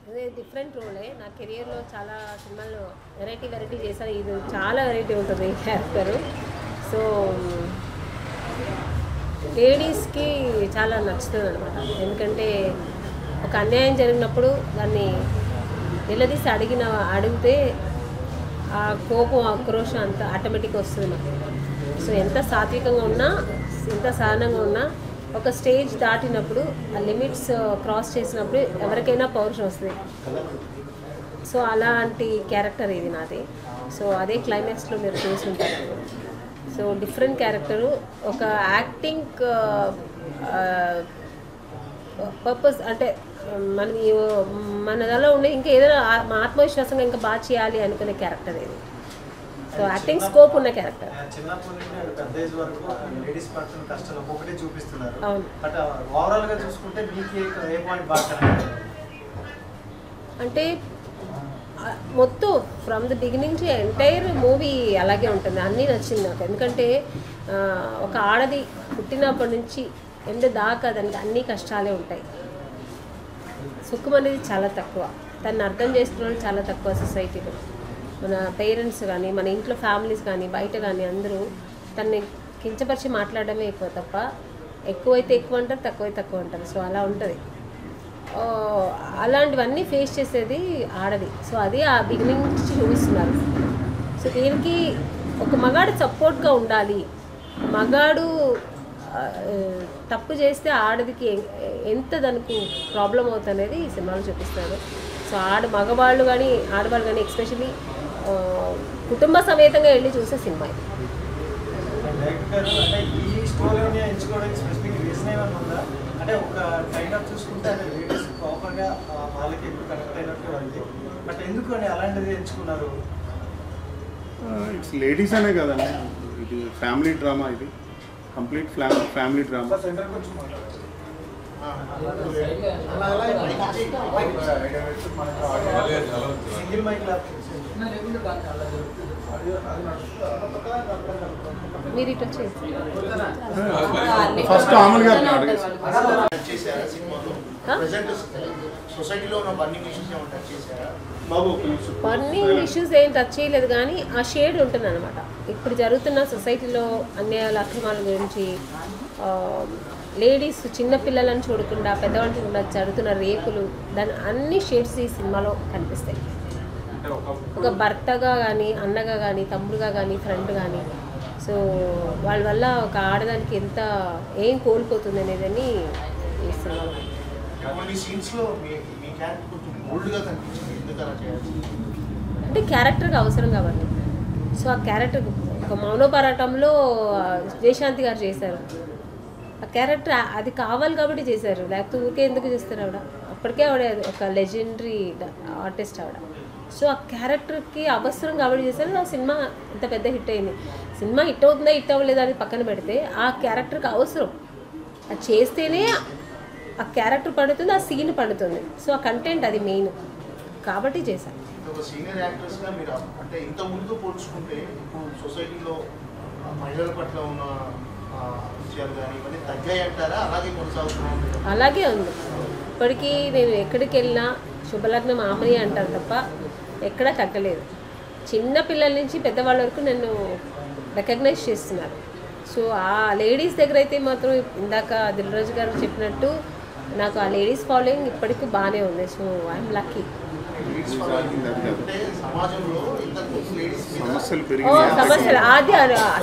అదే డిఫరెంట్ రోలే. నా కెరియర్లో చాలా సినిమాల్లో వెరైటీ చేశాను. ఇది చాలా వెరైటీ ఉంటుంది క్యారెక్టరు. సో లేడీస్కి చాలా నచ్చుతుంది అనమాట. ఎందుకంటే ఒక అన్యాయం జరిగినప్పుడు దాన్ని నిలదీసి అడిగితే ఆ కోపం ఆక్రోషం అంతా ఆటోమేటిక్గా వస్తుంది మాకు. సో ఎంత సాత్వికంగా ఉన్నా ఎంత సహనంగా ఉన్నా ఒక స్టేజ్ దాటినప్పుడు ఆ లిమిట్స్ క్రాస్ చేసినప్పుడు ఎవరికైనా పౌరుషం వస్తుంది. సో అలాంటి క్యారెక్టర్ ఇది నాది. సో అదే క్లైమాక్స్లో మీరు చూసుంటారు. So different character. ఒక యాక్టింగ్ పర్పస్ అంటే మన దానిలో ఉండే ఇంకా ఏదైనా ఆత్మవిశ్వాసంగా ఇంకా బాగా చేయాలి అనుకునే క్యారెక్టర్ ఇది. సో యాక్టింగ్ స్కోప్ ఉన్న క్యారెక్టర్. అంటే మొత్తం from the beginning to entire movie అలాగే ఉంటుంది. అన్నీ నచ్చింది నాకు. ఎందుకంటే ఒక ఆడది పుట్టినప్పటి నుంచి ఎందు దాకా దానికి అన్ని కష్టాలే ఉంటాయి. సుఖం అనేది చాలా తక్కువ. తను అర్థం చేసుకున్న చాలా తక్కువ సొసైటీలో. మన పేరెంట్స్ కానీ మన ఇంట్లో ఫ్యామిలీస్ కానీ బయట కానీ అందరూ తనని కించపరిచి మాట్లాడడమే ఎక్కువ తప్ప ఎక్కువైతే ఎక్కువ అంటారు, తక్కువైతే తక్కువ అంటారు. సో అలా ఉంటుంది. అలాంటివన్నీ ఫేస్ చేసేది ఆడది. సో అది ఆ బిగినింగ్ నుంచి చూపిస్తున్నారు. సో దీనికి ఒక మగాడు సపోర్ట్గా ఉండాలి. మగాడు తప్పు చేస్తే ఆడదికి ఎంత దానికి ప్రాబ్లం అవుతుంది అనేది ఈ సినిమాలో చూపిస్తారు. సో మగవాళ్ళు కానీ ఆడవాళ్ళు కానీ ఎక్స్పెషలీ కుటుంబ సమేతంగా వెళ్ళి చూసే సినిమా ఇది. ఇట్స్ లేడీస్ అనే కదండి, ఇది ఫ్యామిలీ డ్రామా. ఇది కంప్లీట్ ఫ్యామిలీ డ్రామా. మీరు ఇటు వచ్చేసి ఫస్ట్ మామూలుగా బర్నింగ్ ఇష్యూస్ ఏం టచ్ చేయలేదు, కానీ ఆ షేడ్ ఉంటుంది అనమాట. ఇప్పుడు జరుగుతున్న సొసైటీలో అన్యాయాల అక్రమాల గురించి, లేడీస్ చిన్నపిల్లలను చూడకుండా పెద్దవాళ్ళని కూడా జరుగుతున్న రేపులు, దాని అన్ని షేడ్స్ ఈ సినిమాలో కనిపిస్తాయి. ఒక భర్తగా కానీ అన్నగా కానీ తమ్ముడుగా కానీ ఫ్రెండ్ కానీ. సో వాళ్ళ వల్ల ఒక ఆడదానికి ఎంత ఏం కోల్పోతుంది అనేదని ఈ సినిమాలో. అంటే క్యారెక్టర్కి అవసరం కాబట్టి. సో ఆ క్యారెక్టర్ ఒక మౌనపోరాటంలో జయశాంతి గారు చేశారు. ఆ క్యారెక్టర్ అది కావాలి కాబట్టి చేశారు, లేకపోతే ఊరికే ఎందుకు చేస్తారు ఆవిడ. అప్పటికే ఆవిడ ఒక లెజెండరీ ఆర్టిస్ట్ ఆవిడ. సో ఆ క్యారెక్టర్కి అవసరం కాబట్టి చేశారు. ఆ సినిమా ఇంత పెద్ద హిట్ అయింది. సినిమా హిట్ అవుతుందా హిట్ అవ్వలేదా అని పక్కన పెడితే ఆ క్యారెక్టర్కి అవసరం. అది చేస్తేనే ఆ క్యారెక్టర్ పడుతుంది, ఆ సీన్ పడుతుంది. సో ఆ కంటెంట్ అది మెయిన్ కాబట్టి చేశాను. సీనియర్ యాక్టర్స్గా మీరు అంటే ఇంత ముందు పోల్చుకుంటే ఇప్పుడు సొసైటీలో మహిళల పట్ల ఉన్న విషయాలు కానీ ఇవన్నీ తగ్గాయి అంటారా, అలాగే కొనసాగుతున్నాయి? అలాగే ఉంది. ఇప్పటికీ నేను ఎక్కడికి వెళ్ళినా శుభలగ్నం ఆమని అంటారు తప్ప ఎక్కడా తగ్గలేదు. చిన్న పిల్లల నుంచి పెద్దవాళ్ళ వరకు నన్ను రికగ్నైజ్ చేస్తున్నారు. సో ఆ లేడీస్ దగ్గర అయితే మాత్రం ఇందాక దిల్రాజు గారు చెప్పినట్టు నాకు ఆ లేడీస్ ఫాలోయింగ్ ఇప్పటికీ బాగానే ఉంది. So I'm lucky.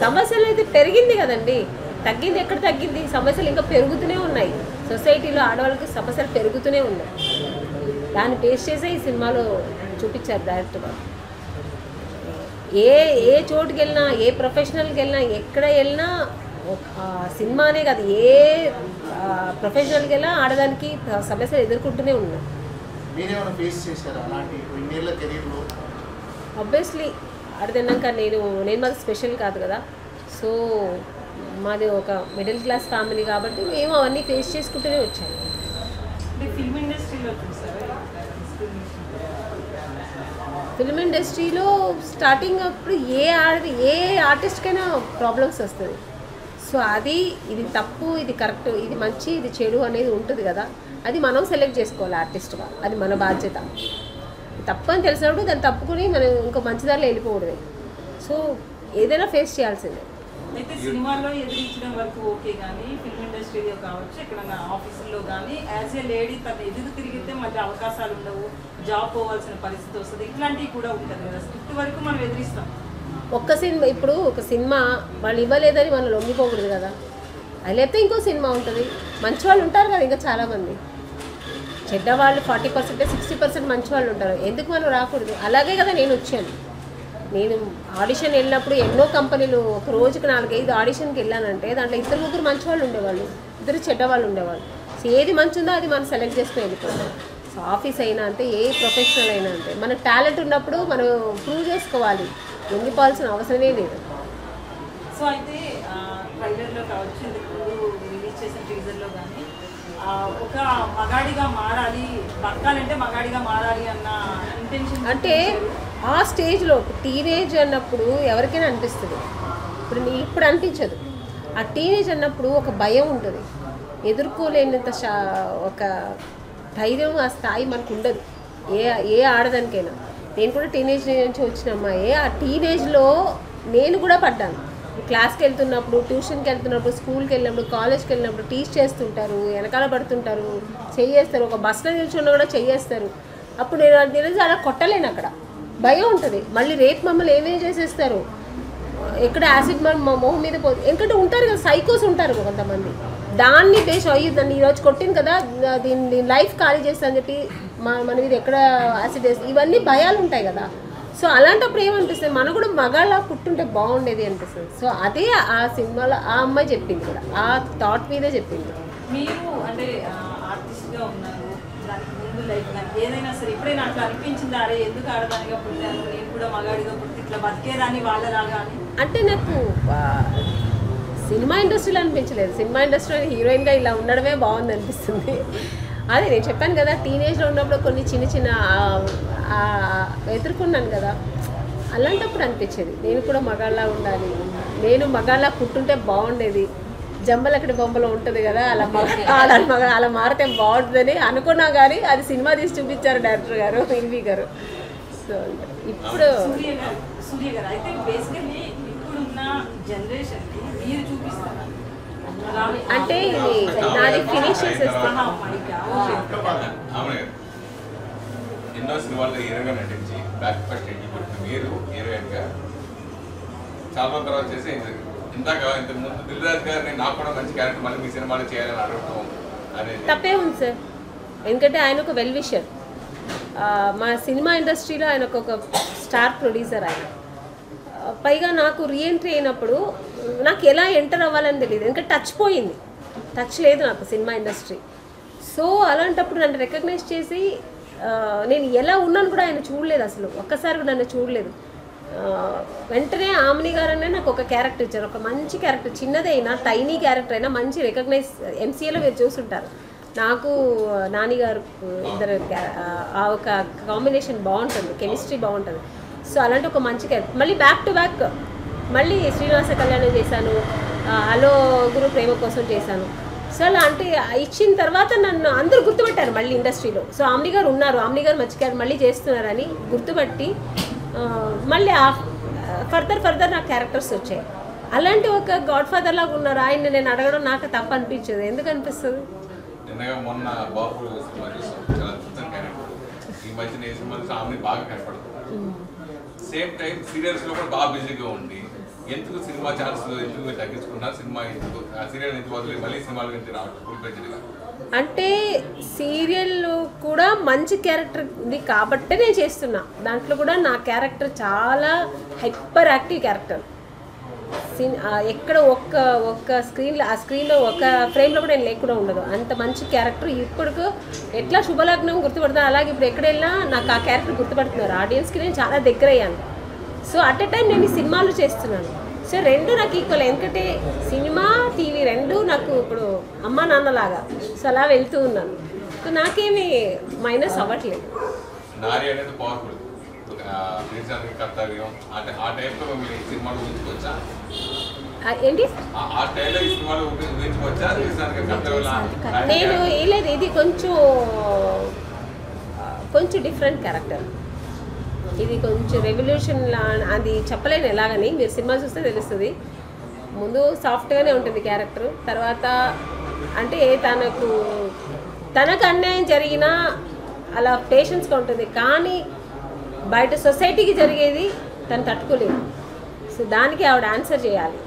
సమస్యలు అయితే పెరిగింది కదండి, తగ్గింది ఎక్కడ తగ్గింది? సమస్యలు ఇంకా పెరుగుతూనే ఉన్నాయి. సొసైటీలో ఆడవాళ్ళకి సమస్యలు పెరుగుతూనే ఉన్నాయి. దాన్ని ఫేస్ చేసే ఈ సినిమాలో చూపించారు డైరెక్ట్గా. ఏ చోటుకి వెళ్ళినా, ఏ ప్రొఫెషనల్కి వెళ్ళినా, ఎక్కడ వెళ్ళినా సినిమానే కాదు, ఏ ప్రొఫెషనల్కి వెళ్ళినా ఆడదానికి సమస్యలు ఎదుర్కొంటూనే ఉన్నాయి. ఆబ్వియస్లీ ఆడదన్నాక నేను మాది స్పెషల్ కాదు కదా. సో మాది ఒక మిడిల్ క్లాస్ ఫ్యామిలీ కాబట్టి మేము అవన్నీ ఫేస్ చేసుకుంటూనే వచ్చాము. ఫిల్మ్ ఇండస్ట్రీలో స్టార్టింగ్ అప్పుడు ఏ ఆర్టిస్ట్కైనా ప్రాబ్లమ్స్ వస్తుంది. సో అది ఇది తప్పు, ఇది కరెక్ట్, ఇది మంచి, ఇది చెడు అనేది ఉంటుంది కదా, అది మనం సెలెక్ట్ చేసుకోవాలి ఆర్టిస్ట్గా. అది మన బాధ్యత. తప్పు అని తెలిసినప్పుడు దాన్ని తప్పుకుని మనం ఇంకో మంచి దారిలో వెళ్ళిపోకూడదు. సో ఏదైనా ఫేస్ చేయాల్సిందే. అయితే సినిమాల్లో ఎదిరించడం వరకు ఓకే, కానీ ఫిల్మ్ ఇండస్ట్రీలో కావచ్చు, ఎక్కడన్నా ఆఫీసుల్లో కానీ యాజ్ ఏ లేడీ తను ఎదురు తిరిగితే మళ్ళీ అవకాశాలు ఉండవు, జాబ్ పోవాల్సిన పరిస్థితి వస్తుంది, ఇట్లాంటివి కూడా ఉంటుంది కదా. స్క్రిప్ట్ వరకు మనం ఎదిరిస్తాం. ఒక్క సినిమా ఇప్పుడు ఒక సినిమా వాళ్ళు ఇవ్వలేదని మనం లొంగిపోకూడదు కదా. అది లేకపోతే ఇంకో సినిమా ఉంటుంది. మంచి వాళ్ళు ఉంటారు కదా ఇంకా చాలామంది. చెడ్డవాళ్ళు 40%, 60% మంచి వాళ్ళు ఉంటారు. ఎందుకు మనం రాకూడదు? అలాగే కదా నేను వచ్చాను. నేను ఆడిషన్ వెళ్ళినప్పుడు ఎన్నో కంపెనీలు ఒక రోజుకి 4-5 ఆడిషన్కి వెళ్ళానంటే దాంట్లో 2-3 మంచి వాళ్ళు ఉండేవాళ్ళు, 2 చెడ్డవాళ్ళు ఉండేవాళ్ళు. సో ఏది మంచి ఉందో అది మనం సెలెక్ట్ చేసుకుని వెళ్ళిపోతాం. సో ఆఫీస్ అయినా అంతే, ఏ ప్రొఫెషనల్ అయినా అంతే. మన టాలెంట్ ఉన్నప్పుడు మనం ప్రూవ్ చేసుకోవాలి, లొంగిపోవాల్సిన అవసరమే లేదు. సో అయితే ట్రైలర్లో కావచ్చు, ఇంతకుముందు రిలీజ్ చేసిన టీజర్లో కానీ ఒక మగాడిగా మారాలి, బతకాలంటే మగాడిగా మారాలి అన్న ఇంటెన్షన్ అంటే ఆ స్టేజ్లో టీనేజ్ అన్నప్పుడు ఎవరికైనా అనిపిస్తుంది. ఇప్పుడు అనిపించదు. ఆ టీనేజ్ అన్నప్పుడు ఒక భయం ఉంటుంది, ఎదుర్కోలేనంత ఒక ధైర్యం, ఆ స్థాయి మనకు ఉండదు. ఏ ఆడదానికైనా. నేను కూడా టీనేజ్ నుంచి వచ్చిన అమ్మాయి. ఆ టీనేజ్లో నేను కూడా పడ్డాను. క్లాస్కి వెళ్తున్నప్పుడు, ట్యూషన్కి వెళ్తున్నప్పుడు, స్కూల్కి వెళ్ళినప్పుడు, కాలేజ్కి వెళ్ళినప్పుడు టీచ్ చేస్తుంటారు, వెనకాల పడుతుంటారు, చెయ్యేస్తారు. ఒక బస్సులో నిల్చున్నా కూడా చెయ్యేస్తారు. అప్పుడు నేను తెలిసి అలా కొట్టలేను. అక్కడ భయం ఉంటుంది. మళ్ళీ రేపు మమ్మల్ని ఏమేమి చేసేస్తారు, ఎక్కడ యాసిడ్ మా మొహం మీద పోతుంది. ఎందుకంటే ఉంటారు కదా, సైకోస్ ఉంటారు కొంతమంది. దాన్ని బేస్ అయ్యి దాన్ని ఈరోజు కొట్టింది కదా, దీన్ని లైఫ్ ఖాళీ చేస్తా అని చెప్పి మన మీద ఎక్కడ యాసిడ్ వేసి, ఇవన్నీ భయాలు ఉంటాయి కదా. సో అలాంటప్పుడు ఏమనిపిస్తుంది, మనం కూడా మగాళ్ళ పుట్టుంటే బాగుండేది అనిపిస్తుంది. సో అదే ఆ సినిమాలో ఆ అమ్మాయి చెప్పింది కూడా, ఆ థాట్ మీదే చెప్పింది. మీరు అంటే ఆర్టిస్ట్గా ఉన్నారు, దానికి ముందు లైఫ్ కానీ ఏదైనా సరే ఎప్పుడైనా అట్లా అనిపించిందా, అరే ఎందుకు ఆడదానిగా పుట్టాను, నేను కూడా మగాడిగా పుట్టి ఇట్లా బతికేదాన్ని వాళ్ళలాగా అని? అంటే నాకు సినిమా ఇండస్ట్రీలో అనిపించలేదు. సినిమా ఇండస్ట్రీలో హీరోయిన్గా ఇలా ఉండడమే బాగుంది అనిపిస్తుంది. అదే నేను చెప్పాను కదా, టీనేజ్లో ఉన్నప్పుడు కొన్ని చిన్న ఎదుర్కొన్నాను కదా, అలాంటప్పుడు అనిపించేది నేను కూడా మగాళ్ళ ఉండాలి, నేను మగాళ్ళ పుట్టుంటే బాగుండేది. జంబలక్కడి బొమ్మలో ఉంటుంది కదా, అలా మారితే బాగుంటుందని అనుకున్నా. కానీ అది సినిమా తీసి చూపించారు డైరెక్టర్ గారు, ఎల్వి గారు. సో ఇప్పుడు సూర్య గారు అయితే బేసికల్లీ ఇప్పుడున్న జనరేషన్కి మీరు చూపిస్తారు అంటే ఇది నాది ఫినిష్ చేసేస్తాను. ఎన్నో సినిమాల్లో హీరోగా నటించి బ్యాక్ ఫస్ట్ ఎండిపోతుంది మీరు హీరోయిన్గా చాలా రోజుల తర్వాత చేసి ఇంతకు ముందు దిల్రాజ్ గారిని నాకు కూడా మంచి క్యారెక్టర్ మళ్ళీ మీ సినిమాలో చేయాలని అడగటం అనేది తప్పే ఉంది సార్. ఎందుకంటే ఆయన ఒక వెల్ విషర్. మా సినిమా ఇండస్ట్రీలో ఆయన ఒక స్టార్ ప్రొడ్యూసర్. ఆయన పైగా నాకు రీఎంట్రీ అయినప్పుడు నాకు ఎలా ఎంటర్ అవ్వాలని తెలియదు, ఎందుకంటే టచ్ లేదు నాకు సినిమా ఇండస్ట్రీ. సో అలాంటప్పుడు నన్ను రికగ్నైజ్ చేసి నేను ఎలా ఉన్నాను కూడా ఆయన చూడలేదు, అసలు ఒక్కసారి కూడా నన్ను చూడలేదు. వెంటనే ఆమ్ని గారనే నాకు ఒక క్యారెక్టర్ ఇచ్చారు, ఒక మంచి క్యారెక్టర్, చిన్నదైనా టైనీ క్యారెక్టర్ అయినా మంచి రికగ్నైజ్. ఎంసీఏలో మీరు చూసుంటారు, నాకు నాని గారు ఇద్దరు ఆ ఒక కాంబినేషన్ బాగుంటుంది, కెమిస్ట్రీ బాగుంటుంది. సో అలాంటి ఒక మంచి క్యారెక్టర్. మళ్ళీ బ్యాక్ టు బ్యాక్ మళ్ళీ శ్రీనివాస కళ్యాణం చేశాను, హలో గురు ప్రేమ కోసం చేశాను. సో అలా అంటే ఇచ్చిన తర్వాత నన్ను అందరూ గుర్తుపెట్టారు మళ్ళీ ఇండస్ట్రీలో. సో ఆమ్ని గారు ఉన్నారు, ఆమ్ని గారు మంచి క్యారెక్టర్ మళ్ళీ చేస్తున్నారని గుర్తుపట్టి మళ్ళీ ఫర్దర్ నాకు క్యారెక్టర్స్ వచ్చాయి. అలాంటి ఒక గాడ్ ఫాదర్ లాగా ఉన్నారు. ఆయన్ని నేను అడగడం నాకు తప్పు అనిపించదు. ఎందుకు అనిపిస్తుంది? మొన్న బాబు సినిమా చూసాం, చాలా అద్భుతంగా క్యారెక్టర్. ఈ మధ్యన ఏ సినిమా ఆమె బాగా కనపడుతుంది. సేమ్ టైం సీరియల్స్లో కూడా బాగా బిజీగా ఉండి ఎందుకు సినిమా ఛాన్స్ ఎందుకు తగ్గించుకున్నా, సినిమా ఎందుకు సీరియల్ ఎందుకు వదిలేదు, మళ్ళీ సినిమాలు గురించి రావడం ఫుల్ పెంచగా. అంటే సీరియల్ కూడా మంచి క్యారెక్టర్ ఉంది కాబట్టే నేను చేస్తున్నా. దాంట్లో కూడా నా క్యారెక్టర్ చాలా హైపర్ యాక్టివ్ క్యారెక్టర్. ఎక్కడ ఒక్క స్క్రీన్లో ఒక ఫ్రేమ్లో కూడా నేను లేకుండా ఉండదు, అంత మంచి క్యారెక్టర్. ఇప్పుడు ఎట్లా శుభలగ్నం గుర్తుపడతాను, అలాగే ఇప్పుడు ఎక్కడ వెళ్ళినా నాకు ఆ క్యారెక్టర్ గుర్తుపడుతున్నారు. ఆడియన్స్కి నేను చాలా దగ్గర అయ్యాను. సో అట్ ఎ టైం నేను ఈ సినిమాలు చేస్తున్నాను. సో రెండు నాకు ఈక్వల్, ఎందుకంటే సినిమా టీవీ రెండు నాకు ఇప్పుడు అమ్మ నాన్నలాగా. సో అలా వెళ్తూ ఉన్నాను. సో నాకేమీ మైనస్ అవ్వట్లేదు. నారి అనేది పవర్ఫుల్ కర్తవ్యం ఆ టైప్లో మిమ్మల్ని సినిమాలో ఉంచుకోవచ్చా? ఏంటి ఆ స్టైల్లో ఈ సినిమాలో ఉపయోగించవచ్చా శ్రీశాంత్ గారు? నేను లేదు, ఇది కొంచెం డిఫరెంట్ క్యారెక్టర్. ఇది కొంచెం రెవల్యూషన్ అది చెప్పలేను ఎలాగని, మీరు సినిమా చూస్తే తెలుస్తుంది. ముందు సాఫ్ట్గానే ఉంటుంది క్యారెక్టర్, తర్వాత అంటే తనకు అన్యాయం జరిగినా అలా పేషెన్స్గా ఉంటుంది, కానీ బయట సొసైటీకి జరిగేది తను తట్టుకోలేదు. సో దానికి ఆవిడ ఆన్సర్ చేయాలి,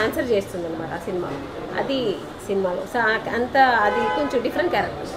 ఆన్సర్ చేస్తుంది అనమాట ఆ సినిమా. అది సినిమాలో సో అంత అది కొంచెం డిఫరెంట్ క్యారెక్టర్.